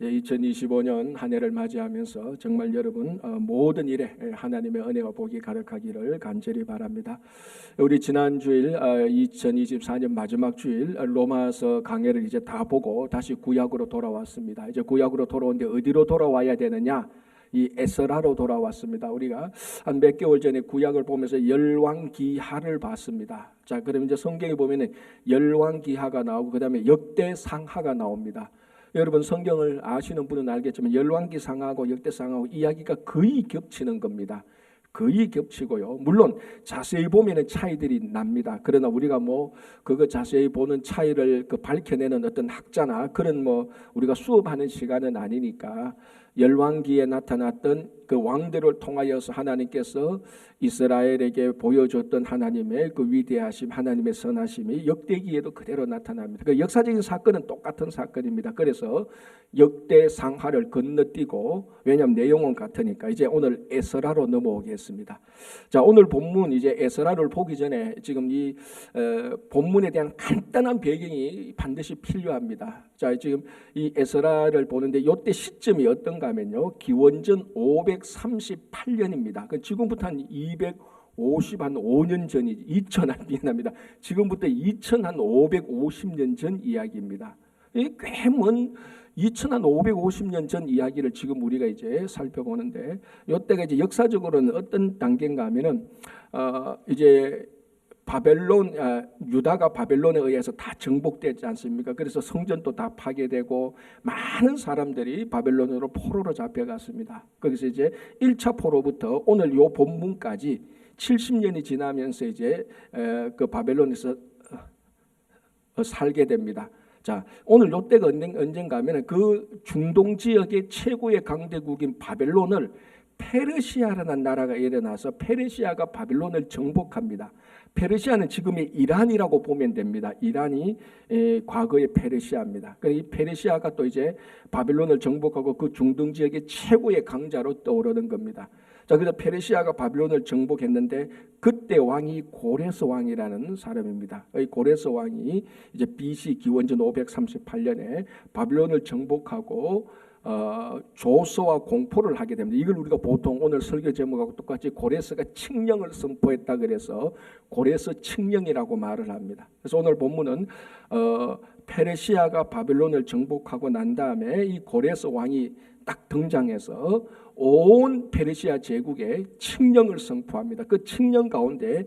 2025년 한 해를 맞이하면서 정말 여러분 모든 일에 하나님의 은혜와 복이 가득하기를 간절히 바랍니다. 우리 지난 주일 2024년 마지막 주일 로마서 강해를 이제 다 보고 다시 구약으로 돌아왔습니다. 이제 구약으로 돌아오는데 어디로 돌아와야 되느냐? 이 에스라로 돌아왔습니다. 우리가 한 몇 개월 전에 구약을 보면서 열왕기하를 봤습니다. 자, 그럼 이제 성경에 보면은 열왕기하가 나오고 그다음에 역대상하가 나옵니다. 여러분 성경을 아시는 분은 알겠지만 열왕기상하고 역대상하고 이야기가 거의 겹치는 겁니다. 거의 겹치고요. 물론 자세히 보면은 차이들이 납니다. 그러나 우리가 그거 자세히 보는 차이를 밝혀내는 어떤 학자나 그런 우리가 수업하는 시간은 아니니까 열왕기에 나타났던 그 왕들을 통하여서 하나님께서 이스라엘에게 보여줬던 하나님의 그 위대하심, 하나님의 선하심이 역대기에도 그대로 나타납니다. 그 역사적인 사건은 똑같은 사건입니다. 그래서 역대상하를 건너뛰고, 왜냐하면 내용은 같으니까 이제 오늘 에스라로 넘어오겠습니다. 자, 오늘 본문 이제 에스라를 보기 전에 지금 이 본문에 대한 간단한 배경이 반드시 필요합니다. 자, 지금 이 에스라를 보는데 이때 시점이 어떤가 하면요, 기원전 538년입니다. 그 지금부터 한 255년 전이지, 2000년 지금부터 2550년 전 이야기입니다. 꽤 먼 2550년 전 이야기를 지금 우리가 이제 살펴보는데, 이때가 이제 역사적으로는 어떤 단계인가 하면은 이제 유다가 바벨론에 의해서 다 정복되지 않습니까? 그래서 성전도 다 파괴되고 많은 사람들이 바벨론으로 포로로 잡혀갔습니다. 거기서 이제 1차 포로부터 오늘 요 본문까지 70년이 지나면서 이제 그 바벨론에서 살게 됩니다. 자, 오늘 요때가 언젠가 하면 그 중동 지역의 최고의 강대국인 바벨론을 페르시아라는 나라가 일어나서 페르시아가 바벨론을 정복합니다. 페르시아는 지금의 이란이라고 보면 됩니다. 이란이 과거의 페르시아입니다. 이 페르시아가 또 이제 바벨론을 정복하고 그 중동 지역의 최고의 강자로 떠오르는 겁니다. 자, 그래서 페르시아가 바벨론을 정복했는데 그때 왕이 고레스 왕이라는 사람입니다. 이 고레스 왕이 이제 BC 기원전 538년에 바벨론을 정복하고 조소와 공포를 하게 됩니다. 이걸 우리가 보통 오늘 설교 제목하고 똑같이 고레스가 칙령을 선포했다 그래서 고레스 칙령이라고 말을 합니다. 그래서 오늘 본문은 페르시아가 바벨론을 정복하고 난 다음에 이 고레스 왕이 딱 등장해서 온 페르시아 제국에 칙령을 선포합니다. 그 칙령 가운데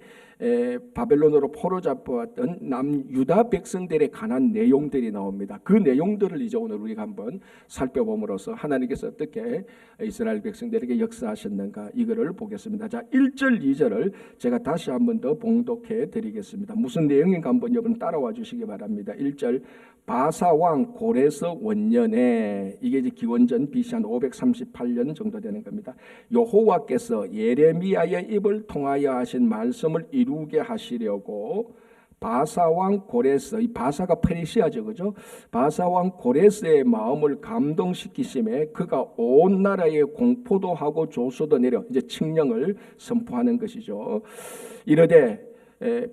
바벨론으로 포로 잡혀왔던 남유다 백성들에 관한 내용들이 나옵니다. 그 내용들을 이제 오늘 우리가 한번 살펴봄으로써 하나님께서 어떻게 이스라엘 백성들에게 역사하셨는가 이거를 보겠습니다. 자, 1절 2절을 제가 다시 한번 더 봉독해 드리겠습니다. 무슨 내용인가 한번 여러분 따라와 주시기 바랍니다. 1절 바사 왕 고레스 원년에, 이게 이제 기원전 BC 한 538년 정도 되는 겁니다. 여호와께서 예레미야의 입을 통하여 하신 말씀을 이루게 하시려고 바사 왕 고레스, 이 바사가 페르시아죠, 그죠? 바사 왕 고레스의 마음을 감동시키심에 그가 온 나라에 공포도 하고 조소도 내려 이제 칙령을 선포하는 것이죠. 이르되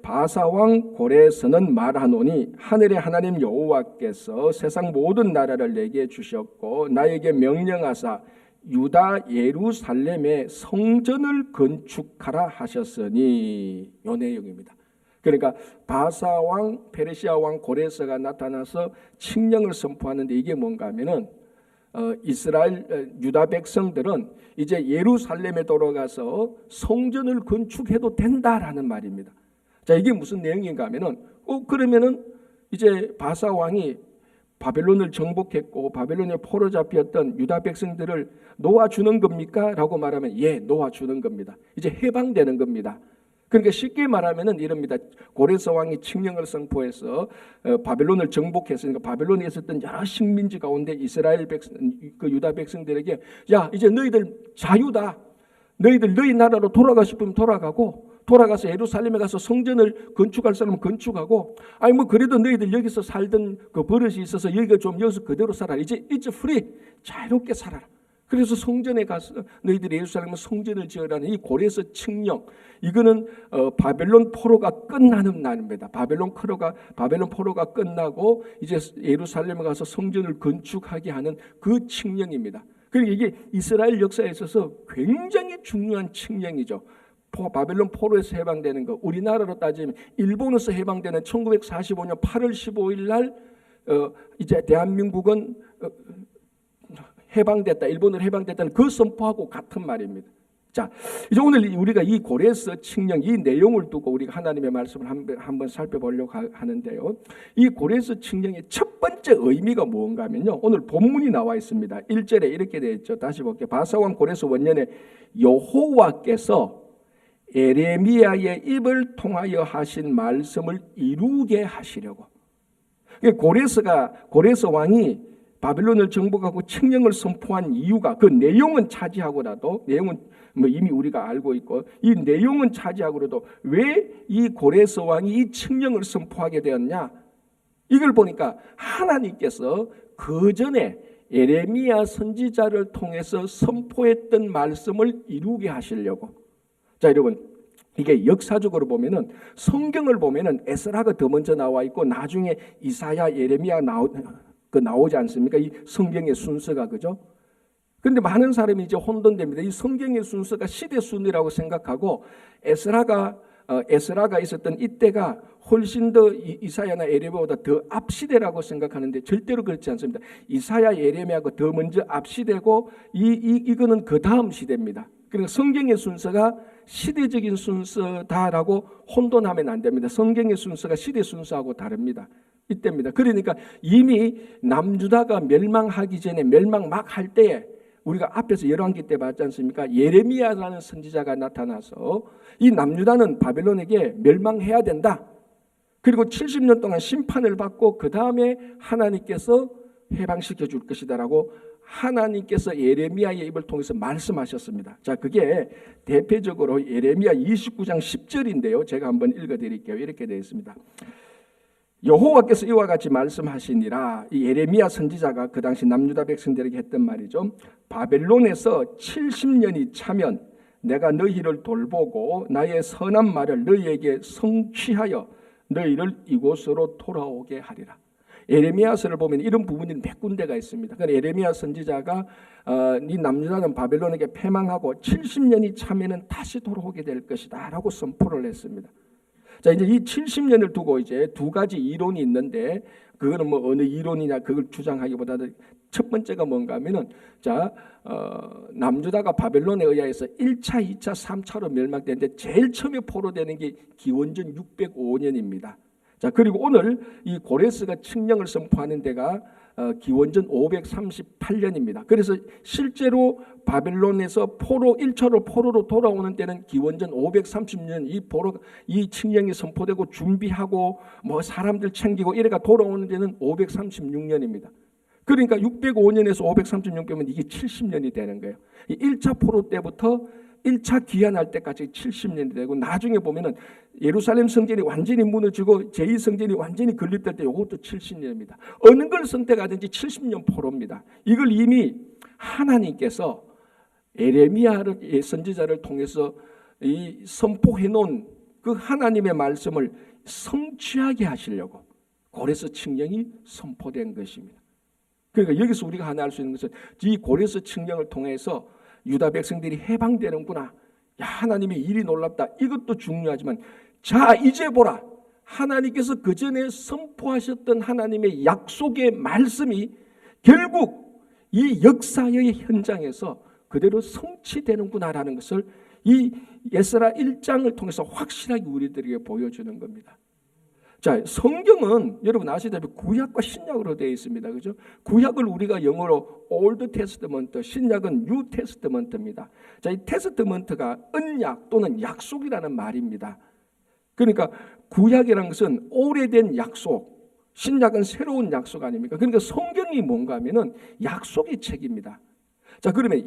바사 왕 고레스는 말하노니 하늘의 하나님 여호와께서 세상 모든 나라를 내게 주셨고 나에게 명령하사 유다 예루살렘에 성전을 건축하라 하셨으니, 요 내용입니다. 그러니까 바사 왕 페르시아 왕 고레스가 나타나서 칙령을 선포하는데 이게 뭔가 하면은 이스라엘 유다 백성들은 이제 예루살렘에 돌아가서 성전을 건축해도 된다라는 말입니다. 자, 이게 무슨 내용인가 하면은 그러면은 이제 바사 왕이 바벨론을 정복했고 바벨론에 포로 잡혔던 유다 백성들을 놓아주는 겁니까? 라고 말하면 예, 놓아주는 겁니다. 이제 해방되는 겁니다. 그러니까 쉽게 말하면은 이럽니다. 고레스 왕이 칙령을 선포해서 바벨론을 정복했으니까 바벨론에 있었던 여러 식민지 가운데 이스라엘 백성, 그 유다 백성들에게 야, 이제 너희들 자유다. 너희들 너희 나라로 돌아가고 싶으면 돌아가서 예루살렘에 가서 성전을 건축할 사람은 건축하고, 그래도 너희들 여기서 살던 그 버릇이 있어서 여기서 그대로 살아라. 이제 it's free, 자유롭게 살아라. 그래서 성전에 가서 너희들이 예루살렘은 성전을 지으라는 이 고레스 칙령, 이거는 바벨론 포로가 끝나는 날입니다. 바벨론 포로가 끝나고 이제 예루살렘에 가서 성전을 건축하게 하는 그 칙령입니다. 그리고 이게 이스라엘 역사에 있어서 굉장히 중요한 칙령이죠. 바벨론 포로에서 해방되는 거, 우리나라로 따지면 일본에서 해방되는 1945년 8월 15일 날 이제 대한민국은 해방됐다, 일본으로 해방됐다는 그 선포하고 같은 말입니다. 자, 이제 오늘 우리가 이 고레스 칙령, 이 내용을 두고 우리가 하나님의 말씀을 한번 살펴보려고 하는데요. 이 고레스 칙령의 첫 번째 의미가 무엇인가 하면요, 오늘 본문이 나와 있습니다. 1절에 이렇게 되어 있죠. 다시 볼게요. 바사왕 고레스 원년에 여호와께서 에레미야의 입을 통하여 하신 말씀을 이루게 하시려고. 고레스 왕이 바빌론을 정복하고 칙령을 선포한 이유가, 그 내용은 차지하고라도, 내용은 뭐 이미 우리가 알고 있고, 이 내용은 차지하고라도 왜 이 고레스 왕이 이 칙령을 선포하게 되었냐? 이걸 보니까 하나님께서 그 전에 에레미야 선지자를 통해서 선포했던 말씀을 이루게 하시려고. 자, 여러분, 이게 역사적으로 보면은, 성경을 보면은 에스라가 더 먼저 나와 있고 나중에 이사야, 예레미야 나오지 않습니까? 이 성경의 순서가, 그죠? 근데 많은 사람이 이제 혼돈됩니다. 이 성경의 순서가 시대 순위라고 생각하고, 에스라가 있었던 이때가 훨씬 더 이사야나 예레미야보다 더 앞시대라고 생각하는데 절대로 그렇지 않습니다. 이사야, 예레미야가 더 먼저 앞시대고 이거는 그 다음 시대입니다. 그러니까 성경의 순서가 시대적인 순서다라고 혼돈하면 안 됩니다. 성경의 순서가 시대 순서하고 다릅니다. 이때입니다. 그러니까 이미 남유다가 멸망하기 전에, 멸망 막 할 때에, 우리가 앞에서 열왕기 때 봤지 않습니까? 예레미야라는 선지자가 나타나서 이 남유다는 바벨론에게 멸망해야 된다. 그리고 70년 동안 심판을 받고 그 다음에 하나님께서 해방시켜 줄 것이다라고 하나님께서 예레미야의 입을 통해서 말씀하셨습니다. 자, 그게 대표적으로 예레미야 29장 10절인데요. 제가 한번 읽어드릴게요. 이렇게 되어 있습니다. 여호와께서 이와 같이 말씀하시니라. 이 예레미야 선지자가 그 당시 남유다 백성들에게 했던 말이죠. 바벨론에서 70년이 차면 내가 너희를 돌보고 나의 선한 말을 너희에게 성취하여 너희를 이곳으로 돌아오게 하리라. 예레미야서를 보면 이런 부분이 몇 군데가 있습니다. 그러니까 예레미야 선지자가 이 남유다는 바벨론에게 패망하고 70년이 차면은 다시 돌아오게 될 것이다라고 선포를 했습니다. 자, 이제 이 70년을 두고 이제 두 가지 이론이 있는데, 그거는 뭐 어느 이론이냐 그걸 주장하기보다는 첫 번째가 뭔가 하면은, 자, 남유다가 바벨론에 의해서 1차, 2차, 3차로 멸망되는데 제일 처음에 포로되는 게 기원전 605년입니다. 자, 그리고 오늘 이 고레스가 칙령을 선포하는 데가 기원전 538년입니다. 그래서 실제로 바벨론에서 1차로 포로로 돌아오는 때는 기원전 530년 이 칙령이 선포되고 준비하고 뭐 사람들 챙기고 이래가 돌아오는 데는 536년입니다. 그러니까 605년에서 536년이면 이게 70년이 되는 거예요. 1차 포로 때부터 1차 귀환할 때까지 70년이 되고, 나중에 보면은 예루살렘 성전이 완전히 무너지고 제2성전이 완전히 건립될 때 이것도 70년입니다. 어느 걸 선택하든지 70년 포로입니다. 이걸 이미 하나님께서 에레미야의 선지자를 통해서 이 선포해 놓은 그 하나님의 말씀을 성취하게 하시려고 고레스 칙령이 선포된 것입니다. 그러니까 여기서 우리가 하나 알 수 있는 것은 이 고레스 칙령을 통해서 유다 백성들이 해방되는구나. 야, 하나님의 일이 놀랍다. 이것도 중요하지만, 자, 이제 보라. 하나님께서 그 전에 선포하셨던 하나님의 약속의 말씀이 결국 이 역사의 현장에서 그대로 성취되는구나라는 것을 이 에스라 1장을 통해서 확실하게 우리들에게 보여주는 겁니다. 자, 성경은 여러분 아시다시피 구약과 신약으로 되어 있습니다. 그죠? 구약을 우리가 영어로 올드 테스트먼트, 신약은 뉴 테스트먼트입니다. 자, 이 테스트먼트가 언약 또는 약속이라는 말입니다. 그러니까 구약이라는 것은 오래된 약속, 신약은 새로운 약속 아닙니까? 그러니까 성경이 뭔가 하면은 약속의 책입니다. 자, 그러면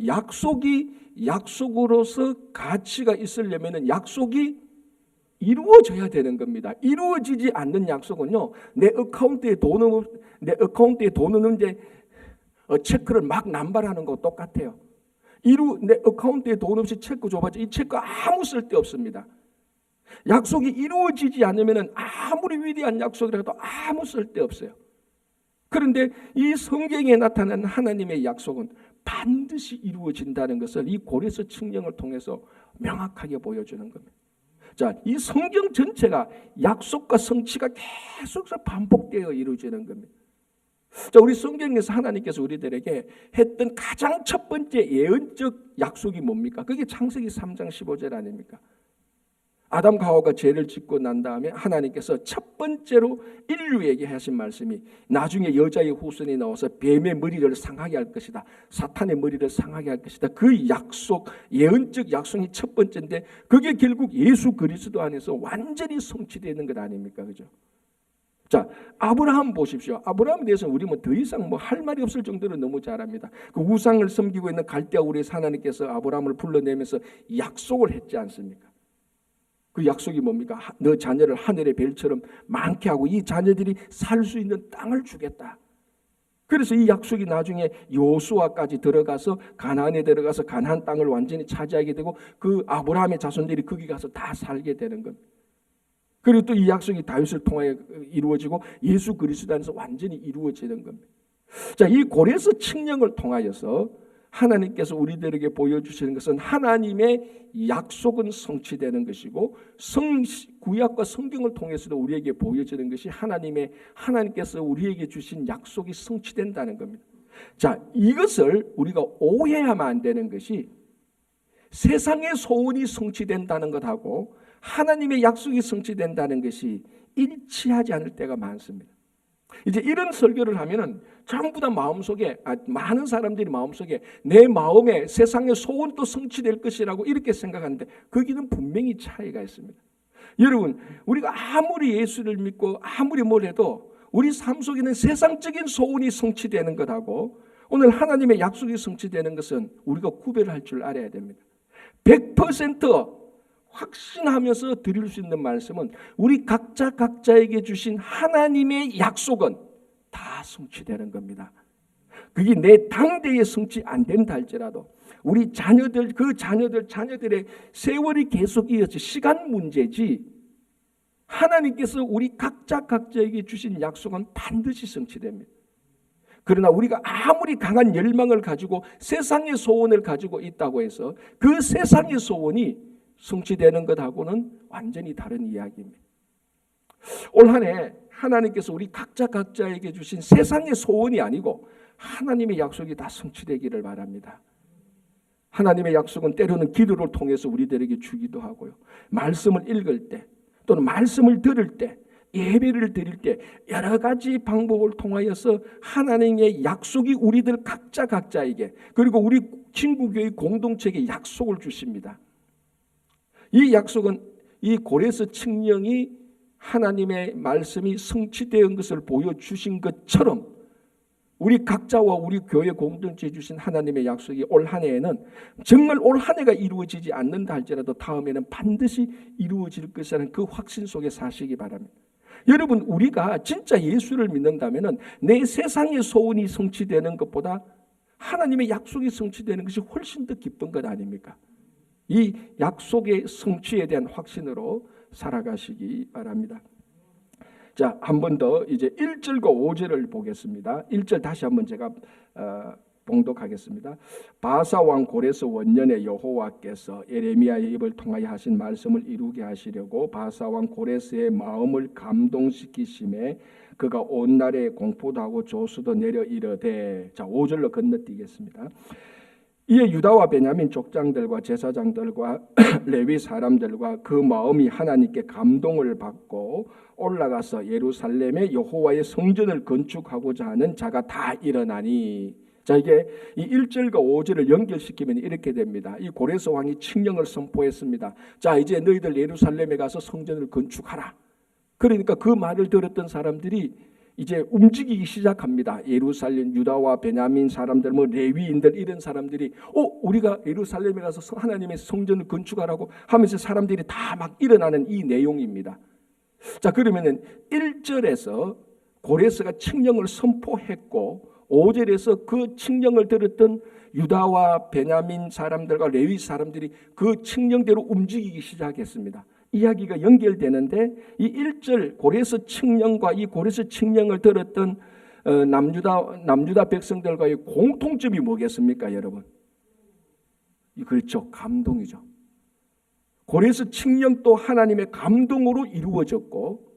약속으로서 가치가 있으려면은 약속이 이루어져야 되는 겁니다. 이루어지지 않는 약속은요, 내 어카운트에 돈은 이제 체크를 막 남발하는 거 똑같아요. 내 어카운트에 돈 없이 체크 줘봤자 이 체크 아무 쓸데 없습니다. 약속이 이루어지지 않으면 아무리 위대한 약속이라도 아무 쓸데 없어요. 그런데 이 성경에 나타난 하나님의 약속은 반드시 이루어진다는 것을 이 고레스 칙령을 통해서 명확하게 보여주는 겁니다. 자, 이 성경 전체가 약속과 성취가 계속해서 반복되어 이루어지는 겁니다. 자, 우리 성경에서 하나님께서 우리들에게 했던 가장 첫 번째 예언적 약속이 뭡니까? 그게 창세기 3장 15절 아닙니까? 아담과 하와가 죄를 짓고 난 다음에 하나님께서 첫 번째로 인류에게 하신 말씀이 나중에 여자의 후손이 나와서 뱀의 머리를 상하게 할 것이다. 사탄의 머리를 상하게 할 것이다. 그 약속, 예언적 약속이 첫 번째인데 그게 결국 예수 그리스도 안에서 완전히 성취되는 것 아닙니까? 그죠? 자, 아브라함 보십시오. 아브라함에 대해서 우리 더 이상 할 말이 없을 정도로 너무 잘 압니다. 그 우상을 섬기고 있는 갈대아 우리에서 하나님께서 아브라함을 불러내면서 약속을 했지 않습니까? 그 약속이 뭡니까? 너 자녀를 하늘의 별처럼 많게 하고 이 자녀들이 살 수 있는 땅을 주겠다. 그래서 이 약속이 나중에 여호수아까지 들어가서 가나안에 들어가서 가나안 땅을 완전히 차지하게 되고 그 아브라함의 자손들이 거기 가서 다 살게 되는 겁니다. 그리고 또 이 약속이 다윗을 통하여 이루어지고 예수 그리스도 안에서 완전히 이루어지는 겁니다. 자, 이 고레스 칙령을 통하여서 하나님께서 우리들에게 보여주시는 것은 하나님의 약속은 성취되는 것이고 구약과 성경을 통해서도 우리에게 보여지는 것이 하나님께서 우리에게 주신 약속이 성취된다는 겁니다. 자, 이것을 우리가 오해하면 안 되는 것이 세상의 소원이 성취된다는 것하고 하나님의 약속이 성취된다는 것이 일치하지 않을 때가 많습니다. 이제 이런 설교를 하면은 전부 다 마음속에 많은 사람들이 마음속에 내 마음에 세상의 소원도 성취될 것이라고 이렇게 생각하는데 거기는 분명히 차이가 있습니다. 여러분, 우리가 아무리 예수를 믿고 아무리 뭘 해도 우리 삶 속에는 세상적인 소원이 성취되는 것하고 오늘 하나님의 약속이 성취되는 것은 우리가 구별할 줄 알아야 됩니다. 100% 확신하면서 드릴 수 있는 말씀은 우리 각자에게 주신 하나님의 약속은 다 성취되는 겁니다. 그게 내 당대에 성취 안 된다 할지라도 우리 자녀들의 세월이 계속 이어져 시간 문제지 하나님께서 우리 각자에게 주신 약속은 반드시 성취됩니다. 그러나 우리가 아무리 강한 열망을 가지고 세상의 소원을 가지고 있다고 해서 그 세상의 소원이 성취되는 것하고는 완전히 다른 이야기입니다. 올 한 해 하나님께서 우리 각자에게 주신 세상의 소원이 아니고 하나님의 약속이 다 성취되기를 바랍니다. 하나님의 약속은 때로는 기도를 통해서 우리들에게 주기도 하고요. 말씀을 읽을 때 또는 말씀을 들을 때 예배를 드릴 때 여러 가지 방법을 통하여서 하나님의 약속이 우리들 각자에게 그리고 우리 친구교회 공동체에게 약속을 주십니다. 이 약속은 이 고레스 칙령이 하나님의 말씀이 성취된 것을 보여주신 것처럼 우리 각자와 우리 교회 공동체에 주신 하나님의 약속이 올 한 해에는 정말 올 한 해가 이루어지지 않는다 할지라도 다음에는 반드시 이루어질 것이라는 그 확신 속에 사시기 바랍니다. 여러분, 우리가 진짜 예수를 믿는다면 내 세상의 소원이 성취되는 것보다 하나님의 약속이 성취되는 것이 훨씬 더 기쁜 것 아닙니까? 이 약속의 성취에 대한 확신으로 살아가시기 바랍니다. 자, 한 번 더 이제 1절과 5절을 보겠습니다. 1절 다시 한번 제가 봉독하겠습니다. 바사 왕 고레스 원년에 여호와께서 예레미야의 입을 통하여 하신 말씀을 이루게 하시려고 바사 왕 고레스의 마음을 감동시키심에 그가 온 나라에 공포도 하고 조수도 내려 이르되. 자, 5절로 건너뛰겠습니다. 이에 유다와 베냐민 족장들과 제사장들과 레위 사람들과 그 마음이 하나님께 감동을 받고 올라가서 예루살렘에 여호와의 성전을 건축하고자 하는 자가 다 일어나니. 자, 이게 이 1절과 5절을 연결시키면 이렇게 됩니다. 이 고레스 왕이 칙령을 선포했습니다. 자, 이제 너희들 예루살렘에 가서 성전을 건축하라. 그러니까 그 말을 들었던 사람들이 이제 움직이기 시작합니다. 예루살렘, 유다와 베냐민 사람들, 레위인들 이런 사람들이 우리가 예루살렘에 가서 하나님의 성전을 건축하라고 하면서 사람들이 다 막 일어나는 이 내용입니다. 자, 그러면은 1절에서 고레스가 칙령을 선포했고 5절에서 그 칙령을 들었던 유다와 베냐민 사람들과 레위 사람들이 그 칙령대로 움직이기 시작했습니다. 이야기가 연결되는데 이 1절 고레스 칙령과 이 고레스 칙령을 들었던 남유다 백성들과의 공통점이 뭐겠습니까, 여러분? 그렇죠. 감동이죠. 고레스 칙령도 하나님의 감동으로 이루어졌고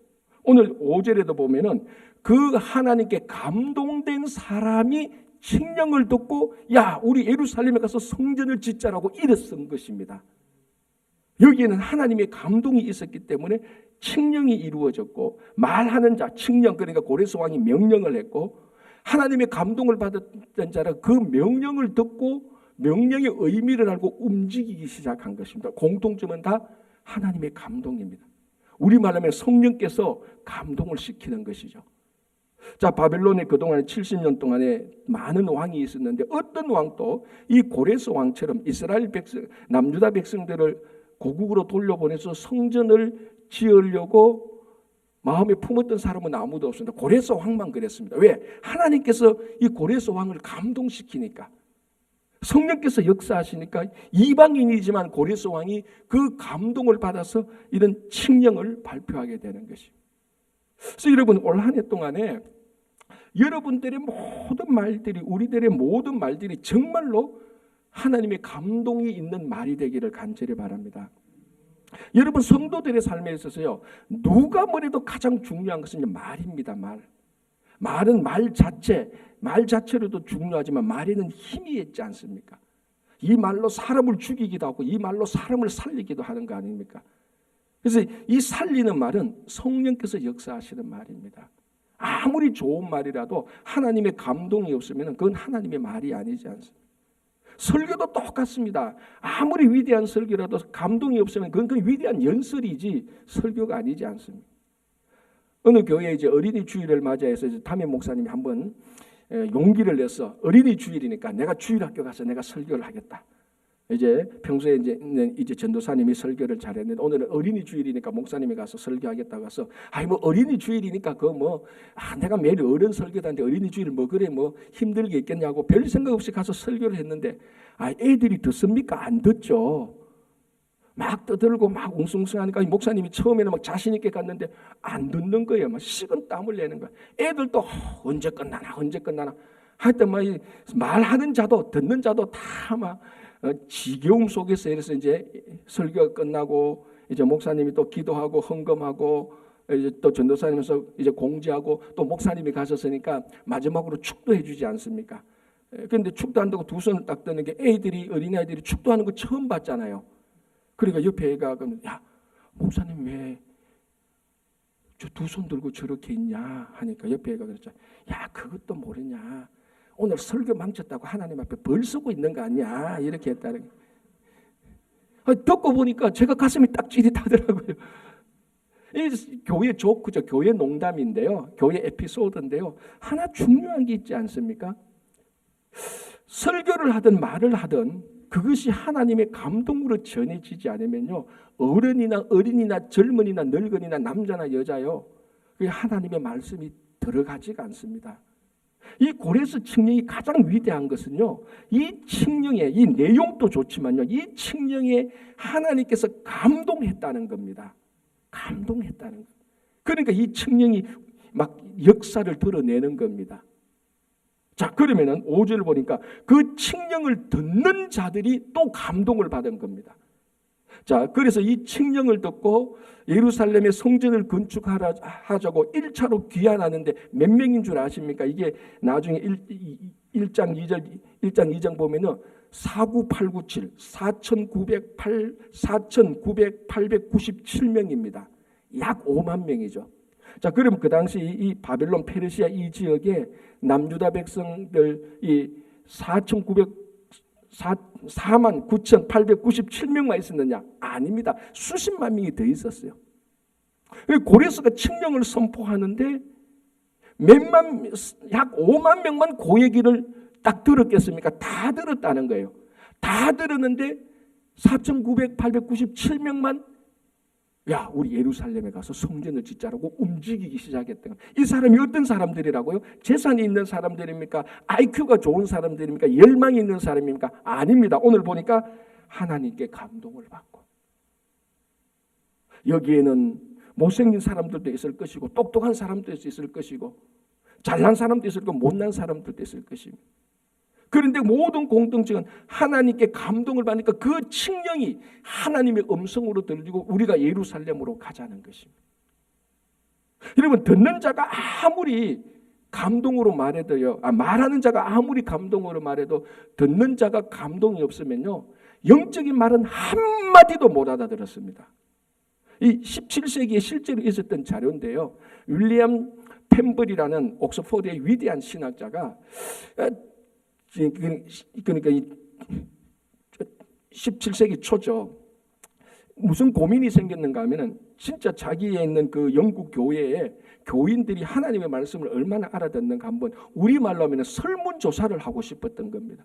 오늘 5절에도 보면은 그 하나님께 감동된 사람이 칙령을 듣고 야 우리 예루살렘에 가서 성전을 짓자라고 일어선 것입니다. 여기에는 하나님의 감동이 있었기 때문에 칙령이 이루어졌고 말하는 자 칙령 그러니까 고레스 왕이 명령을 했고 하나님의 감동을 받았던 자는 그 명령을 듣고 명령의 의미를 알고 움직이기 시작한 것입니다. 공통점은 다 하나님의 감동입니다. 우리말로 하면 성령께서 감동을 시키는 것이죠. 자, 바벨론에 그동안 70년 동안에 많은 왕이 있었는데 어떤 왕도 이 고레스 왕처럼 이스라엘 백성, 남유다 백성들을 고국으로 돌려보내서 성전을 지으려고 마음에 품었던 사람은 아무도 없습니다. 고레스 왕만 그랬습니다. 왜? 하나님께서 이 고레스 왕을 감동시키니까. 성령께서 역사하시니까 이방인이지만 고레스 왕이 그 감동을 받아서 이런 칙령을 발표하게 되는 것입니다. 그래서 여러분 올 한 해 동안에 여러분들의 모든 말들이 우리들의 모든 말들이 정말로 하나님의 감동이 있는 말이 되기를 간절히 바랍니다. 여러분 성도들의 삶에 있어서요 누가 뭐래도 가장 중요한 것은 말입니다. 말은 말 자체로도 중요하지만 말에는 힘이 있지 않습니까? 이 말로 사람을 죽이기도 하고 이 말로 사람을 살리기도 하는 거 아닙니까? 그래서 이 살리는 말은 성령께서 역사하시는 말입니다. 아무리 좋은 말이라도 하나님의 감동이 없으면 그건 하나님의 말이 아니지 않습니까? 설교도 똑같습니다. 아무리 위대한 설교라도 감동이 없으면 그건 그 위대한 연설이지 설교가 아니지 않습니까? 어느 교회에 이제 어린이 주일을 맞이해서 담임 목사님이 한번 용기를 내서 어린이 주일이니까 내가 주일학교 가서 내가 설교를 하겠다. 이제 평소에 이제 전도사님이 설교를 잘했는데 오늘은 어린이 주일이니까 목사님이 가서 설교하겠다고 해서 뭐 어린이 주일이니까 내가 매일 어른 설교하는데 어린이 주일 그래 힘들게 있겠냐고 별 생각 없이 가서 설교를 했는데 애들이 듣습니까? 안 듣죠. 막 떠들고 막 웅숭숭하니까 목사님이 처음에는 막 자신 있게 갔는데 안 듣는 거예요. 막 식은 땀을 내는 거예요. 애들도 언제 끝나나 하여튼 말하는 자도 듣는 자도 다 막 지겨움 속에서 이래서 이제 설교가 끝나고 이제 목사님이 또 기도하고 헌금하고 이제 또 전도사님에서 이제 공지하고 또 목사님이 가셨으니까 마지막으로 축도해 주지 않습니까? 그런데 축도한다고 두 손을 딱 드는 게 어린아이들이 축도하는 거 처음 봤잖아요. 그러니까 옆에 애가 야 목사님 왜 저 두 손 들고 저렇게 있냐 하니까 옆에 애가 그랬죠. 야 그것도 모르냐. 오늘 설교 망쳤다고 하나님 앞에 벌 쓰고 있는 거 아니야 이렇게 했다는 거예요. 듣고 보니까 제가 가슴이 딱 찌릿하더라고요. 이 교회 조크죠. 교회 농담인데요. 교회 에피소드인데요. 하나 중요한 게 있지 않습니까? 설교를 하든 말을 하든 그것이 하나님의 감동으로 전해지지 않으면요. 어른이나 젊은이나 늙은이나 남자나 여자요. 그게 하나님의 말씀이 들어가지가 않습니다. 이 고레스 칙령이 가장 위대한 것은요. 이 칙령의 이 내용도 좋지만요. 이 칙령에 하나님께서 감동했다는 겁니다. 감동했다는 것. 그러니까 이 칙령이 막 역사를 드러내는 겁니다. 자, 그러면은 5절 보니까 그 칙령을 듣는 자들이 또 감동을 받은 겁니다. 자, 그래서 이 칙령을 듣고 예루살렘의 성전을 건축하자고 1차로 귀환하는데 몇 명인 줄 아십니까? 이게 나중에 1장 2장 보면은 49897 4,997명입니다. 약 5만 명이죠. 자, 그럼 그 당시 이 바벨론 페르시아 이 지역에 남유다 백성들 이 49,897명만 있었느냐? 아닙니다. 수십만 명이 더 있었어요. 고레스가 칙령을 선포하는데 약 5만 명만 그 얘기를 딱 들었겠습니까? 다 들었다는 거예요. 다 들었는데 4,997명만 야, 우리 예루살렘에 가서 성전을 짓자라고 움직이기 시작했던 거예요. 이 사람이 어떤 사람들이라고요? 재산이 있는 사람들입니까? IQ가 좋은 사람들입니까? 열망이 있는 사람입니까? 아닙니다. 오늘 보니까 하나님께 감동을 받고, 여기에는 못생긴 사람들도 있을 것이고 똑똑한 사람도 있을 것이고 잘난 사람도 있을 거고 못난 사람들도 있을 것입니다. 그런데 모든 공동체는 하나님께 감동을 받으니까 그 칙령이 하나님의 음성으로 들리고 우리가 예루살렘으로 가자는 것입니다. 여러분, 듣는 자가 아무리 감동으로 말해도요, 말하는 자가 아무리 감동으로 말해도 듣는 자가 감동이 없으면요, 영적인 말은 한마디도 못 알아들었습니다. 이 17세기에 실제로 있었던 자료인데요, 윌리엄 펜벌이라는 옥스퍼드의 위대한 신학자가, 그러니까 17세기 초죠, 무슨 고민이 생겼는가 하면은 진짜 자기에 있는 그 영국 교회에 교인들이 하나님의 말씀을 얼마나 알아듣는가 한번 우리말로 하면 설문조사를 하고 싶었던 겁니다.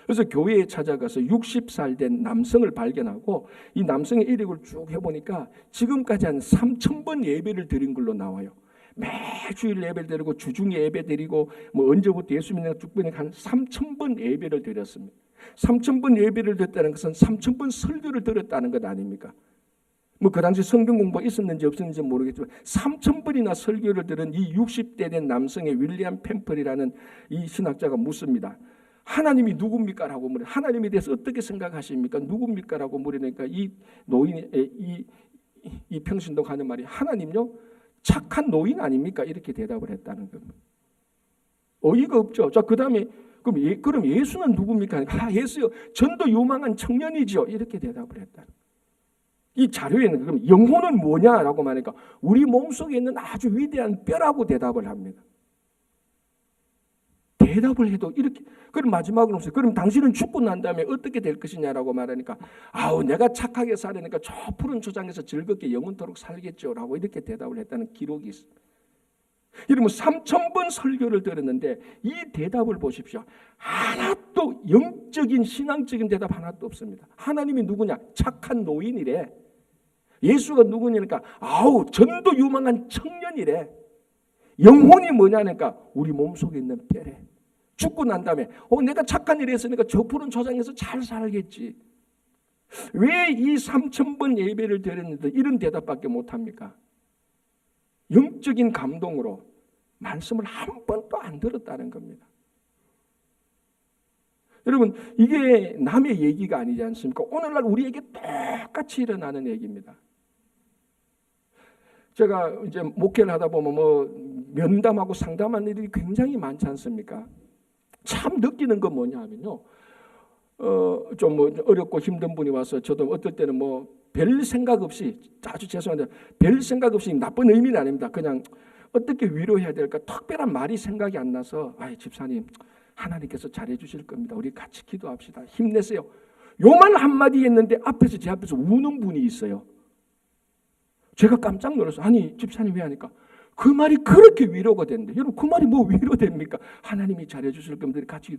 그래서 교회에 찾아가서 60살 된 남성을 발견하고 이 남성의 이력을 쭉 해보니까 지금까지 한 3,000번 예배를 드린 걸로 나와요. 매주일 예배를 드리고 주중에 예배 드리고 뭐 언제부터 예수 믿는 쭉 보니까 한 3,000번 예배를 드렸습니다. 3,000번 예배를 드렸다는 것은 3,000번 설교를 들었다는 것 아닙니까? 뭐 그 당시 성경 공부가 있었는지 없었는지 모르겠지만 3,000번이나 설교를 들은 이 60대 된 남성의 윌리엄 펜펄이라는 이 신학자가 묻습니다. 하나님이 누굽니까? 라고 물어요. 하나님에 대해서 어떻게 생각하십니까? 누굽니까? 라고 물으니까 이 노인이 이 평신도가 하는 말이, 하나님요? 착한 노인 아닙니까? 이렇게 대답을 했다는 겁니다. 어이가 없죠. 자, 그다음에 그럼 예수는 누굽니까? 예수요. 전도 유망한 청년이죠. 이렇게 대답을 했다. 이 자료에는 그럼 영혼은 뭐냐라고 말하니까 우리 몸속에 있는 아주 위대한 뼈라고 대답을 합니다. 대답을 해도 이렇게. 그럼 마지막으로 없어요. 그럼 당신은 죽고 난 다음에 어떻게 될 것이냐라고 말하니까, 내가 착하게 살으니까 저 푸른 초장에서 즐겁게 영원토록 살겠죠라고 이렇게 대답을 했다는 기록이 있습니다. 여러분, 3,000번 설교를 들었는데 이 대답을 보십시오. 하나도 영적인 신앙적인 대답 하나도 없습니다. 하나님이 누구냐? 착한 노인이래. 예수가 누구냐니까 전도 유망한 청년이래. 영혼이 뭐냐니까 우리 몸속에 있는 뼈래. 죽고 난 다음에 내가 착한 일을 했으니까 저 푸른 초장에서 잘 살겠지. 왜 이 3,000번 예배를 드렸는데 이런 대답밖에 못합니까? 영적인 감동으로 말씀을 한 번도 안 들었다는 겁니다. 여러분, 이게 남의 얘기가 아니지 않습니까? 오늘날 우리에게 똑같이 일어나는 얘기입니다. 제가 이제 목회를 하다 보면 면담하고 상담하는 일이 굉장히 많지 않습니까? 참 느끼는 건 뭐냐 하면요, 좀 어렵고 힘든 분이 와서 저도 어떨 때는 별 생각 없이, 아주 죄송한데 별 생각 없이, 나쁜 의미는 아닙니다. 그냥 어떻게 위로해야 될까 특별한 말이 생각이 안 나서, 집사님 하나님께서 잘해 주실 겁니다. 우리 같이 기도합시다. 힘내세요. 요 말 한마디 했는데 제 앞에서 우는 분이 있어요. 제가 깜짝 놀랐어요. 아니 집사님 왜 하니까 그 말이 그렇게 위로가 된대. 여러분, 그 말이 뭐 위로됩니까? 하나님이 잘해 주실 겁니다. 같이.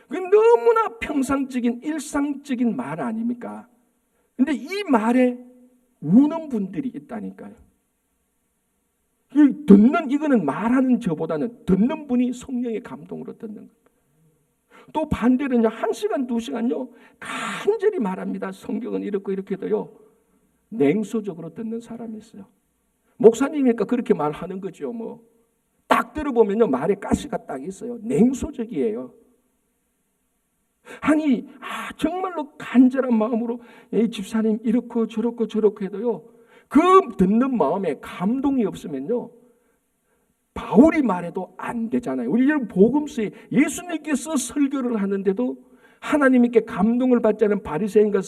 그 너무나 평상적인 일상적인 말 아닙니까? 근데 이 말에 우는 분들이 있다니까요. 이거는 말하는 저보다는 듣는 분이 성령의 감동으로 듣는 거예요. 또 반대로는요, 1시간, 2시간요, 간절히 말합니다. 성경은 이렇고 이렇게도요, 냉소적으로 듣는 사람이 있어요. 목사님이니까 그렇게 말하는 거죠. 딱 들어보면요, 말에 가시가 딱 있어요. 냉소적이에요. 아니, 정말로 간절한 마음으로 집사님 이렇고 저렇고 저렇고 해도요, 그 듣는 마음에 감동이 없으면요, 바울이 말해도 안 되잖아요. 우리 복음서에 예수님께서 설교를 하는데도 하나님께 감동을 받지 않은 바리새인과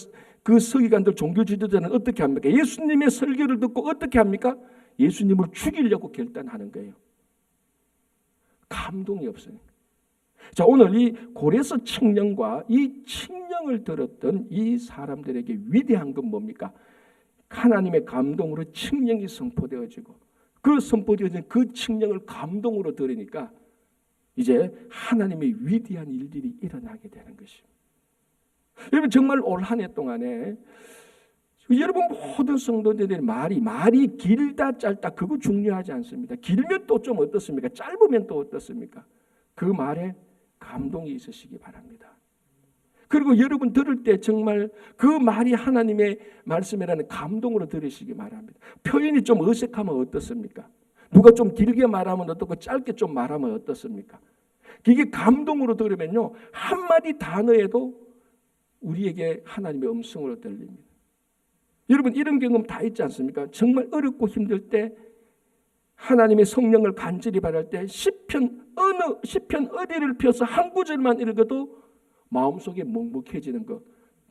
그 서기관들, 종교 지도자는 어떻게 합니까? 예수님의 설교를 듣고 어떻게 합니까? 예수님을 죽이려고 결단하는 거예요. 감동이 없어요. 자, 오늘 이 고레스 칙령과 이 칙령을 들었던 이 사람들에게 위대한 건 뭡니까? 하나님의 감동으로 칙령이 선포되어지고, 그 선포되어진 그 칙령을 감동으로 들으니까 이제 하나님의 위대한 일들이 일어나게 되는 것입니다. 여러분, 정말 올 한 해 동안에 여러분 모든 성도들의 말이 길다 짧다 그거 중요하지 않습니다. 길면 또 좀 어떻습니까? 짧으면 또 어떻습니까? 그 말에 감동이 있으시기 바랍니다. 그리고 여러분 들을 때 정말 그 말이 하나님의 말씀이라는 감동으로 들으시기 바랍니다. 표현이 좀 어색하면 어떻습니까? 누가 좀 길게 말하면 어떻고 짧게 좀 말하면 어떻습니까? 이게 감동으로 들으면요 한마디 단어에도 우리에게 하나님의 음성으로 들립니다. 여러분 이런 경험 다 있지 않습니까? 정말 어렵고 힘들 때 하나님의 성령을 간절히 바랄 때 시편 어디를 펴서 한 구절만 읽어도 마음속에 먹먹해지는 거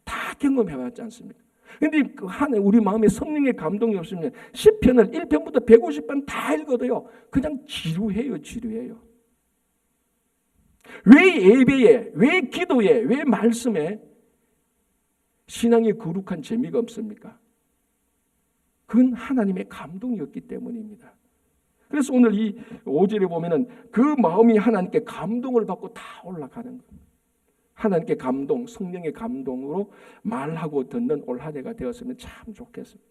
다 경험해봤지 않습니까? 그런데 우리 마음에 성령의 감동이 없으면 시편을 1편부터 150번 다 읽어도요 그냥 지루해요. 왜 예배에, 왜 기도에, 왜 말씀에 신앙의 거룩한 재미가 없습니까? 그건 하나님의 감동이었기 때문입니다. 그래서 오늘 이 5절에 보면은 그 마음이 하나님께 감동을 받고 다 올라가는 겁니다. 하나님께 감동, 성령의 감동으로 말하고 듣는 올 한 해가 되었으면 참 좋겠습니다.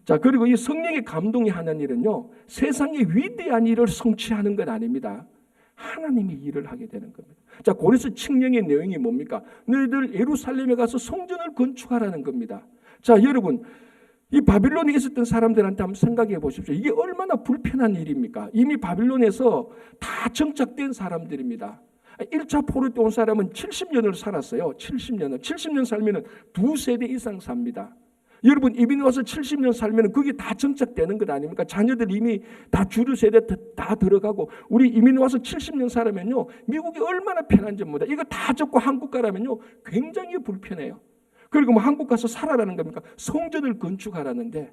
자, 그리고 이 성령의 감동이 하는 일은요, 세상의 위대한 일을 성취하는 건 아닙니다. 하나님이 일을 하게 되는 겁니다. 자, 고레스 칙령의 내용이 뭡니까? 너희들 예루살렘에 가서 성전을 건축하라는 겁니다. 자, 여러분, 이 바빌론에 있었던 사람들한테 한번 생각해 보십시오. 이게 얼마나 불편한 일입니까? 이미 바빌론에서 다 정착된 사람들입니다. 1차 포로 때 온 사람은 70년을 살았어요. 70년 살면 두 세대 이상 삽니다. 여러분 이민이 와서 70년 살면 그게 다 정착되는 것 아닙니까? 자녀들 이미 다 주류 세대 다 들어가고 우리 이민 와서 70년 살면요 미국이 얼마나 편한지 모릅니다. 이거 다 접고 한국 가라면요 굉장히 불편해요. 그리고 뭐 한국 가서 살아라는 겁니까? 성전을 건축하라는데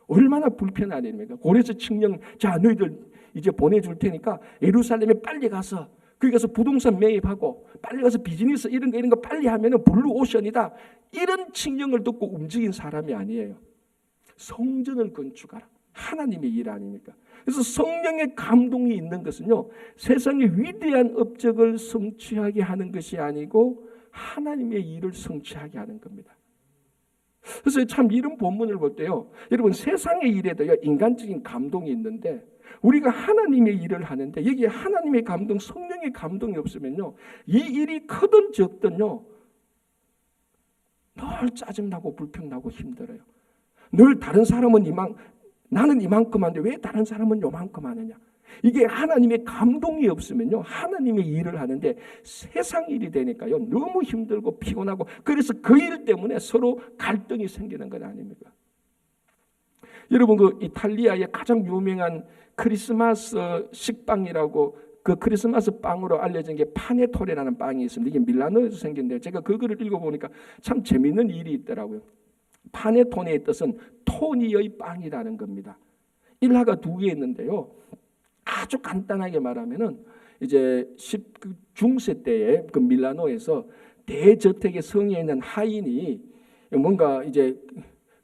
얼마나 불편한 일입니까? 고레스 칙령 자 너희들 이제 보내줄 테니까 예루살렘에 빨리 가서 거기 가서 부동산 매입하고 빨리 가서 비즈니스 이런 거 빨리 하면은 블루오션이다. 이런 칙령을 듣고 움직인 사람이 아니에요. 성전을 건축하라. 하나님의 일 아닙니까? 그래서 성령의 감동이 있는 것은요. 세상의 위대한 업적을 성취하게 하는 것이 아니고 하나님의 일을 성취하게 하는 겁니다. 그래서 참 이런 본문을 볼 때요. 여러분 세상의 일에도요. 인간적인 감동이 있는데 우리가 하나님의 일을 하는데 여기에 하나님의 감동, 성령의 감동이 없으면요. 이 일이 크든 적든요. 늘 짜증나고 불평나고 힘들어요. 늘 다른 사람은 나는 이만큼 하는데 왜 다른 사람은 요만큼 하느냐. 이게 하나님의 감동이 없으면요. 하나님의 일을 하는데 세상 일이 되니까요. 너무 힘들고 피곤하고 그래서 그 일 때문에 서로 갈등이 생기는 것 아닙니까? 여러분 그 이탈리아의 가장 유명한 크리스마스 식빵이라고 그 크리스마스 빵으로 알려진 게 파네토레라는 빵이 있습니다. 이게 밀라노에서 생긴데요. 제가 그거를 읽어보니까 참 재미있는 일이 있더라고요. 파네토네의 뜻은 토니의 빵이라는 겁니다. 일화가 두 개 있는데요. 아주 간단하게 말하면은 이제 중세 때에 그 밀라노에서 대저택의 성에 있는 하인이 뭔가 이제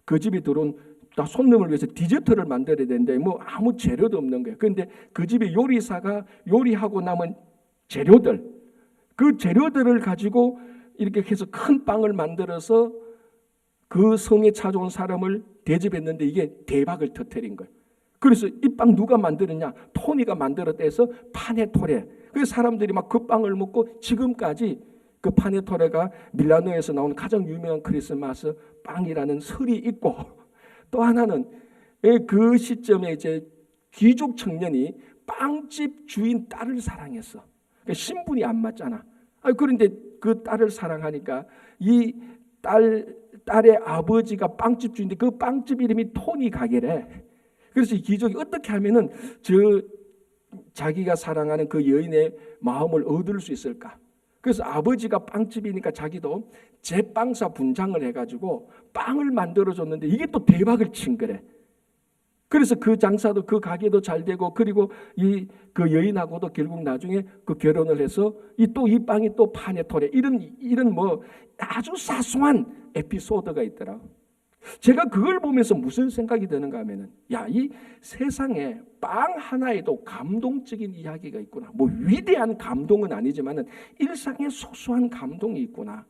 그 집에 들어온 손님을 위해서 디저트를 만들어야 되는데 뭐 아무 재료도 없는 거예요. 그런데 그 집에 요리사가 요리하고 남은 재료들 그 재료들을 가지고 이렇게 해서 큰 빵을 만들어서 그 성에 찾아온 사람을 대접했는데 이게 대박을 터뜨린 거예요. 그래서 이 빵 누가 만들었냐? 토니가 만들었다 해서 파네토레. 그래서 사람들이 막 그 빵을 먹고 지금까지 그 파네토레가 밀라노에서 나온 가장 유명한 크리스마스 빵이라는 설이 있고 또 하나는 그 시점에 이제 귀족 청년이 빵집 주인 딸을 사랑했어. 그러니까 신분이 안 맞잖아. 그런데 그 딸을 사랑하니까 이 딸의 아버지가 빵집 주인인데 그 빵집 이름이 토니 가게래. 그래서 이 귀족이 어떻게 하면은 자기가 사랑하는 그 여인의 마음을 얻을 수 있을까? 그래서 아버지가 빵집이니까 자기도 제빵사 분장을 해가지고 빵을 만들어줬는데 이게 또 대박을 친 거래. 그래서 그 장사도 그 가게도 잘 되고 그리고 그 여인하고도 결국 나중에 그 결혼을 해서 이 빵이 또 파네토레 이런 뭐 아주 사소한 에피소드가 있더라. 제가 그걸 보면서 무슨 생각이 드는가 하면은 이 세상에 빵 하나에도 감동적인 이야기가 있구나. 뭐 위대한 감동은 아니지만은 일상의 소소한 감동이 있구나.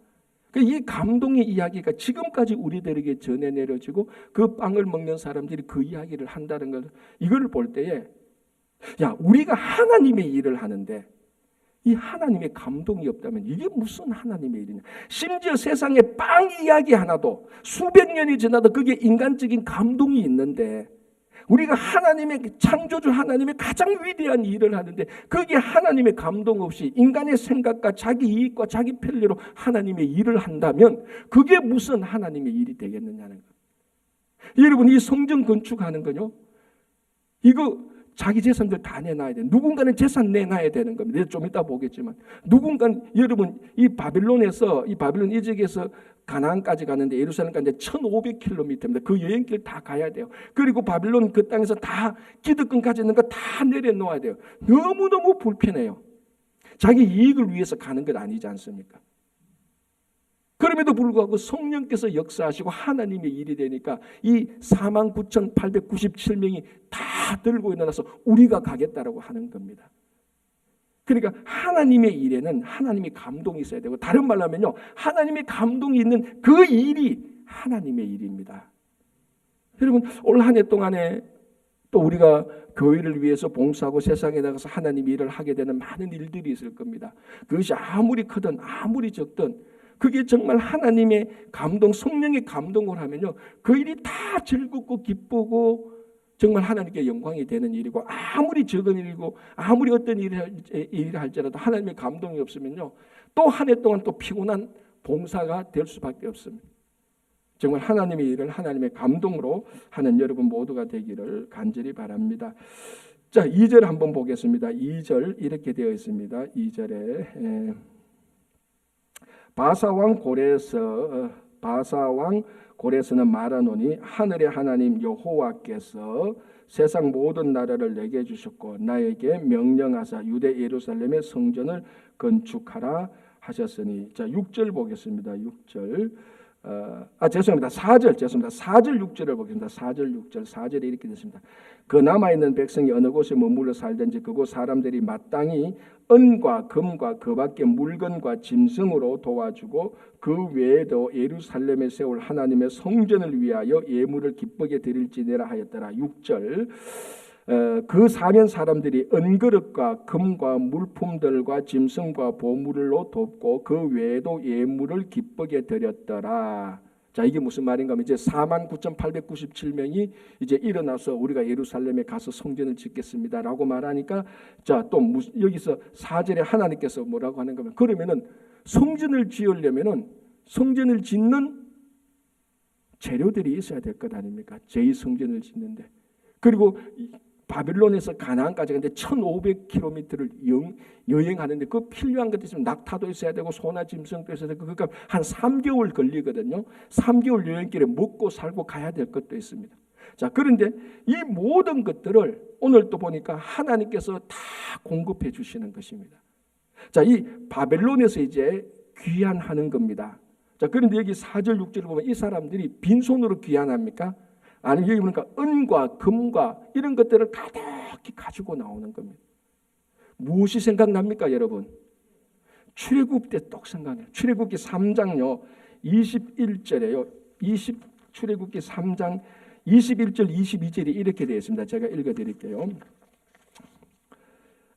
이 감동의 이야기가 지금까지 우리들에게 전해 내려지고 그 빵을 먹는 사람들이 그 이야기를 한다는 것, 이걸 볼 때에 우리가 하나님의 일을 하는데 이 하나님의 감동이 없다면 이게 무슨 하나님의 일이냐. 심지어 세상에 빵 이야기 하나도 수백 년이 지나도 그게 인간적인 감동이 있는데 우리가 하나님의 창조주 하나님의 가장 위대한 일을 하는데 그게 하나님의 감동 없이 인간의 생각과 자기 이익과 자기 편리로 하나님의 일을 한다면 그게 무슨 하나님의 일이 되겠느냐는 거예요. 여러분, 이 성전 건축하는 거요, 이거 자기 재산들 다 내놔야 돼. 누군가는 재산 내놔야 되는 겁니다. 좀 이따 보겠지만 누군가는, 여러분, 이 바빌론 이적에서 가나안까지 가는데 예루살렘까지 1500km입니다. 그 여행길 다 가야 돼요. 그리고 바빌론 그 땅에서 다 기득권까지 있는 거 다 내려놓아야 돼요. 너무너무 불편해요. 자기 이익을 위해서 가는 것 아니지 않습니까? 그럼에도 불구하고 성령께서 역사하시고 하나님의 일이 되니까 이 49,897명이 다 들고 일어나서 우리가 가겠다라고 하는 겁니다. 그러니까 하나님의 일에는 하나님의 감동이 있어야 되고, 다른 말로 하면요, 하나님의 감동이 있는 그 일이 하나님의 일입니다. 여러분, 올 한 해 동안에 또 우리가 교회를 위해서 봉사하고 세상에 나가서 하나님의 일을 하게 되는 많은 일들이 있을 겁니다. 그것이 아무리 크든 아무리 적든 그게 정말 하나님의 감동, 성령의 감동을 하면요, 그 일이 다 즐겁고 기쁘고 정말 하나님께 영광이 되는 일이고, 아무리 적은 일이고 아무리 어떤 일을 할지라도 하나님의 감동이 없으면요, 또 한 해 동안 또 피곤한 봉사가 될 수밖에 없습니다. 정말 하나님의 일을 하나님의 감동으로 하는 여러분 모두가 되기를 간절히 바랍니다. 자, 2절 한번 보겠습니다. 2절 이렇게 되어 있습니다. 2절에 바사왕 고레스는 말하노니 하늘의 하나님 여호와께서 세상 모든 나라를 내게 주셨고 나에게 명령하사 유대 예루살렘의 성전을 건축하라 하셨으니. 자, 6절 보겠습니다. 6절. 4절 6절을 보겠습니다. 4절에 이렇게 됐습니다. 그 남아있는 백성이 어느 곳에 머물러 살든지 그곳 사람들이 마땅히 은과 금과 그 밖의 물건과 짐승으로 도와주고 그 외에도 예루살렘에 세울 하나님의 성전을 위하여 예물을 기쁘게 드릴지니라 하였더라. 6절. 그 사면 사람들이 은그릇과 금과 물품들과 짐승과 보물로 돕고 그 외에도 예물을 기쁘게 드렸더라. 자, 이게 무슨 말인가 하면 이제 49,897명이 이제 일어나서 우리가 예루살렘에 가서 성전을 짓겠습니다라고 말하니까, 자, 또 여기서 4절에 하나님께서 뭐라고 하는가 하면, 그러면은 성전을 지으려면은 성전을 짓는 재료들이 있어야 될 것 아닙니까? 제2성전을 짓는데. 그리고 바빌론에서 가나안까지 가는데 1500km를 여행하는데 그 필요한 것도 있으면 낙타도 있어야 되고 소나 짐승도 있어야 되고, 그러니까 한 3개월 걸리거든요. 3개월 여행길에 먹고 살고 가야 될 것도 있습니다. 자, 그런데 이 모든 것들을 오늘 또 보니까 하나님께서 다 공급해 주시는 것입니다. 자, 이 바벨론에서 이제 귀환하는 겁니다. 자, 그런데 여기 4절 6절을 보면 이 사람들이 빈손으로 귀환합니까? 아니면 여기 보니까 은과 금과 이런 것들을 가득히 가지고 나오는 겁니다. 무엇이 생각납니까, 여러분? 출애굽 때 똑 생각해요. 출애굽기 3장요 21절에요. 출애굽기 3장 21절 22절이 이렇게 되어 있습니다. 제가 읽어드릴게요.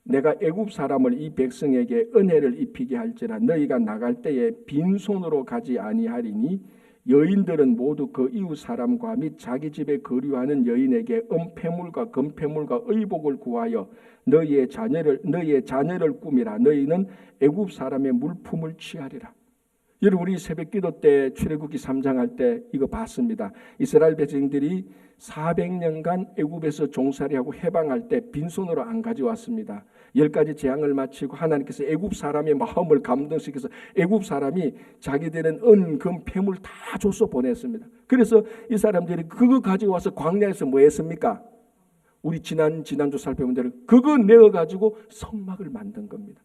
내가 애굽 사람을 이 백성에게 은혜를 입히게 할지라 너희가 나갈 때에 빈손으로 가지 아니하리니 여인들은 모두 그 이웃 사람과 및 자기 집에 거류하는 여인에게 은폐물과 금폐물과 의복을 구하여 너희의 자녀를 꾸미라. 너희는 애굽 사람의 물품을 취하리라. 여러분, 우리 새벽기도 때 출애굽기 3장 할 때 이거 봤습니다. 이스라엘 백성들이 400년간 애굽에서 종살이하고 해방할 때 빈손으로 안 가져왔습니다. 10가지 재앙을 마치고 하나님께서 애굽 사람의 마음을 감동시켜서 애굽 사람이 자기들은 은, 금, 폐물 다 줘서 보냈습니다. 그래서 이 사람들이 그거 가지고 와서 광야에서 뭐 했습니까? 우리 지난주 살펴본 대로 그거 내어가지고 성막을 만든 겁니다.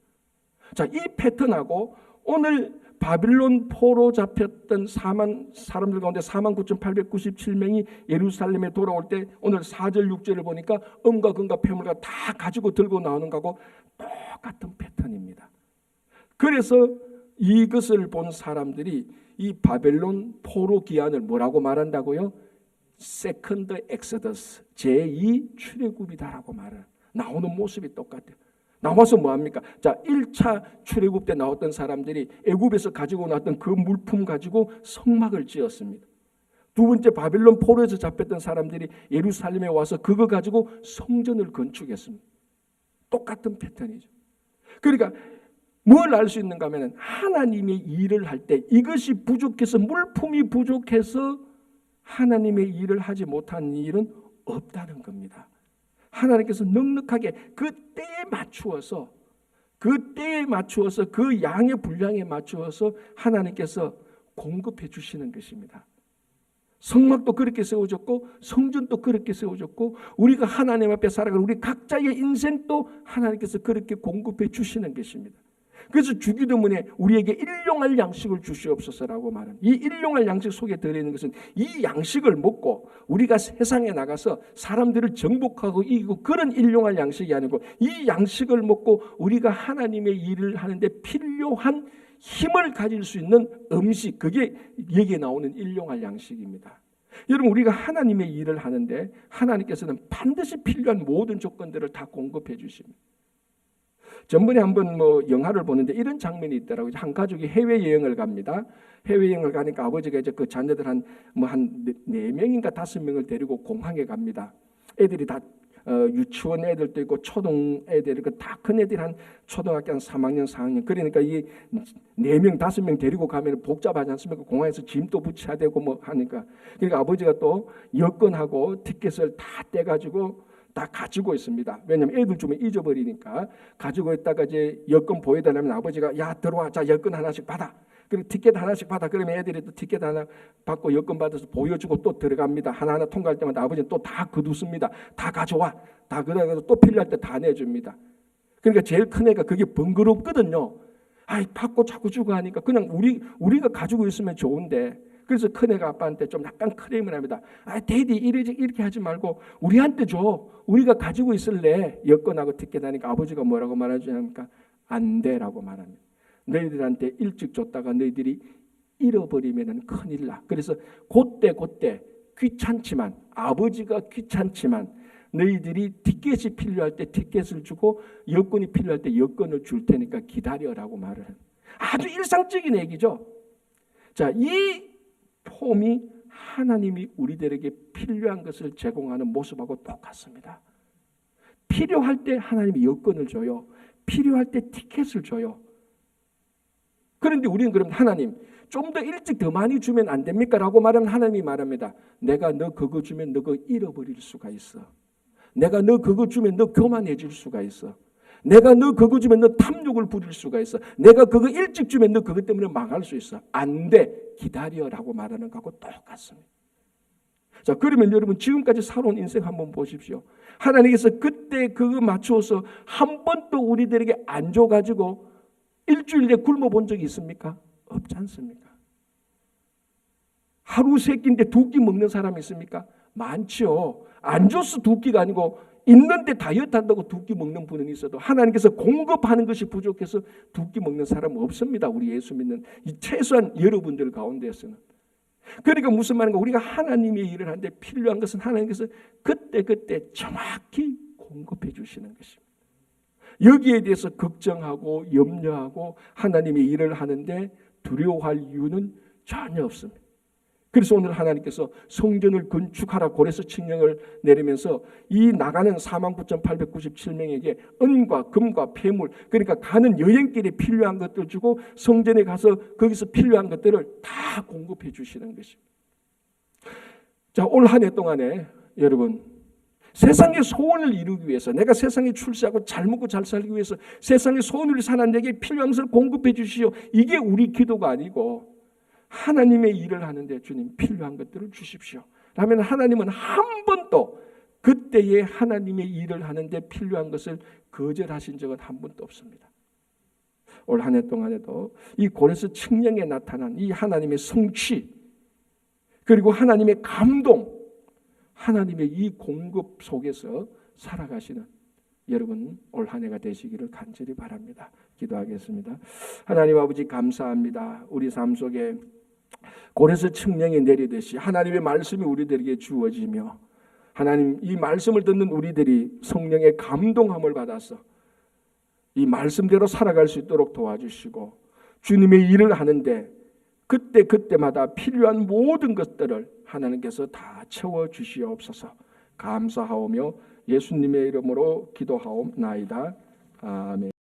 자, 이 패턴하고 오늘 바빌론 포로 잡혔던 사람들 가운데 49,897명이 예루살렘에 돌아올 때 오늘 4절 6절을 보니까 은과 금과 폐물과 다 가지고 들고 나오는 거하고 똑같은 패턴입니다. 그래서 이것을 본 사람들이 이 바벨론 포로 기한을 뭐라고 말한다고요? 세컨드 엑소더스, 제2 출애굽이다라고 말을. 나오는 모습이 똑같아요. 나와서 뭐합니까? 자, 1차 출애굽 때 나왔던 사람들이 애굽에서 가지고 나왔던 그 물품 가지고 성막을 지었습니다. 두 번째 바벨론 포로에서 잡혔던 사람들이 예루살렘에 와서 그거 가지고 성전을 건축했습니다. 똑같은 패턴이죠. 그러니까 뭘 알 수 있는가 하면 하나님의 일을 할 때 이것이 부족해서, 물품이 부족해서 하나님의 일을 하지 못하는 일은 없다는 겁니다. 하나님께서 넉넉하게 그 때에 맞추어서 그 양의 분량에 맞추어서 하나님께서 공급해 주시는 것입니다. 성막도 그렇게 세워졌고 성전도 그렇게 세워졌고 우리가 하나님 앞에 살아가는 우리 각자의 인생도 하나님께서 그렇게 공급해 주시는 것입니다. 그래서 주기도문에 우리에게 일용할 양식을 주시옵소서라고 말합니다. 이 일용할 양식 속에 들어있는 것은 이 양식을 먹고 우리가 세상에 나가서 사람들을 정복하고 이기고 그런 일용할 양식이 아니고 이 양식을 먹고 우리가 하나님의 일을 하는데 필요한 힘을 가질 수 있는 음식, 그게 여기에 나오는 일용할 양식입니다. 여러분, 우리가 하나님의 일을 하는데 하나님께서는 반드시 필요한 모든 조건들을 다 공급해 주십니다. 전번에 한번 영화를 보는데 이런 장면이 있더라고요. 한 가족이 해외여행을 갑니다. 해외여행을 가니까 아버지가 이제 그 자녀들 한 4명인가 5명을 데리고 공항에 갑니다. 애들이 다 유치원 애들도 있고 초등 애들, 다 큰 애들 한 초등학교 한 3학년 4학년. 그러니까 이 4명 5명 데리고 가면 복잡하지 않습니까? 공항에서 짐도 붙여야 되고 뭐 하니까. 그러니까 아버지가 또 여권하고 티켓을 다 떼가지고 다 가지고 있습니다. 왜냐하면 애들 주면 잊어버리니까. 가지고 있다가 이제 여권 보여달라면 아버지가 야 들어와, 자 여권 하나씩 받아. 그리고 티켓 하나씩 받아. 그러면 애들이 또 티켓 하나 받고 여권 받아서 보여주고 또 들어갑니다. 하나하나 통과할 때마다 아버지는 또 다 거두습니다. 다 가져와. 다 그래서 또 필요할 때 다 내줍니다. 그러니까 제일 큰 애가 그게 번거롭거든요. 아이 받고 자꾸 주고 하니까 그냥 우리가 가지고 있으면 좋은데. 그래서 큰애가 아빠한테 좀 약간 크레임을 합니다. 아, 데디 이렇게 하지 말고 우리한테 줘. 우리가 가지고 있을래. 여권하고 티켓 하니까 아버지가 뭐라고 말하냐니까 안 돼라고 말합니다. 너희들한테 일찍 줬다가 너희들이 잃어버리면 큰일 나. 그래서 그때 귀찮지만, 아버지가 귀찮지만 너희들이 티켓이 필요할 때 티켓을 주고 여권이 필요할 때 여권을 줄 테니까 기다려라고 말을 해요. 아주 일상적인 얘기죠. 자, 이 폼이 하나님이 우리들에게 필요한 것을 제공하는 모습하고 똑같습니다. 필요할 때 하나님이 여권을 줘요. 필요할 때 티켓을 줘요. 그런데 우리는 그럼 하나님 좀 더 일찍 더 많이 주면 안 됩니까? 라고 말하면 하나님이 말합니다. 내가 너 그거 주면 너 그거 잃어버릴 수가 있어. 내가 너 그거 주면 너 교만해질 수가 있어. 내가 너 그거 주면 너 탐욕을 부릴 수가 있어. 내가 그거 일찍 주면 너 그것 때문에 망할 수 있어. 안 돼. 기다려라고 말하는 거하고 똑같습니다. 자, 그러면 여러분 지금까지 살아온 인생 한번 보십시오. 하나님께서 그때 그거 맞추어서 한 번도 우리들에게 안 줘가지고 일주일에 굶어 본 적이 있습니까? 없지 않습니까? 하루 세 끼인데 2끼 먹는 사람이 있습니까? 많죠. 안 줘서 2끼가 아니고 있는데 다이어트 한다고 2끼 먹는 분은 있어도 하나님께서 공급하는 것이 부족해서 2끼 먹는 사람은 없습니다. 우리 예수 믿는 최소한 여러분들 가운데에서는. 그러니까 무슨 말인가? 우리가 하나님의 일을 하는데 필요한 것은 하나님께서 그때 정확히 공급해 주시는 것입니다. 여기에 대해서 걱정하고 염려하고 하나님의 일을 하는데 두려워할 이유는 전혀 없습니다. 그래서 오늘 하나님께서 성전을 건축하라 고레스 칙령을 내리면서 이 나가는 49,897명에게 은과 금과 폐물, 그러니까 가는 여행길에 필요한 것들 주고 성전에 가서 거기서 필요한 것들을 다 공급해 주시는 것입니다. 자, 올 한 해 동안에 여러분 세상의 소원을 이루기 위해서, 내가 세상에 출세하고 잘 먹고 잘 살기 위해서 세상의 소원을 사는 자에게 필요한 것을 공급해 주시오. 이게 우리 기도가 아니고 하나님의 일을 하는데 주님 필요한 것들을 주십시오. 라면 하나님은 한 번도 그때에 하나님의 일을 하는데 필요한 것을 거절하신 적은 한 번도 없습니다. 올 한 해 동안에도 이 고레스 칙령에 나타난 이 하나님의 성취, 그리고 하나님의 감동, 하나님의 이 공급 속에서 살아가시는 여러분 올 한 해가 되시기를 간절히 바랍니다. 기도하겠습니다. 하나님 아버지 감사합니다. 우리 삶 속에 고레스 칙령이 내리듯이 하나님의 말씀이 우리들에게 주어지며 하나님 이 말씀을 듣는 우리들이 성령의 감동함을 받아서 이 말씀대로 살아갈 수 있도록 도와주시고 주님의 일을 하는데 그때마다 필요한 모든 것들을 하나님께서 다 채워주시옵소서. 감사하오며 예수님의 이름으로 기도하옵나이다. 아멘.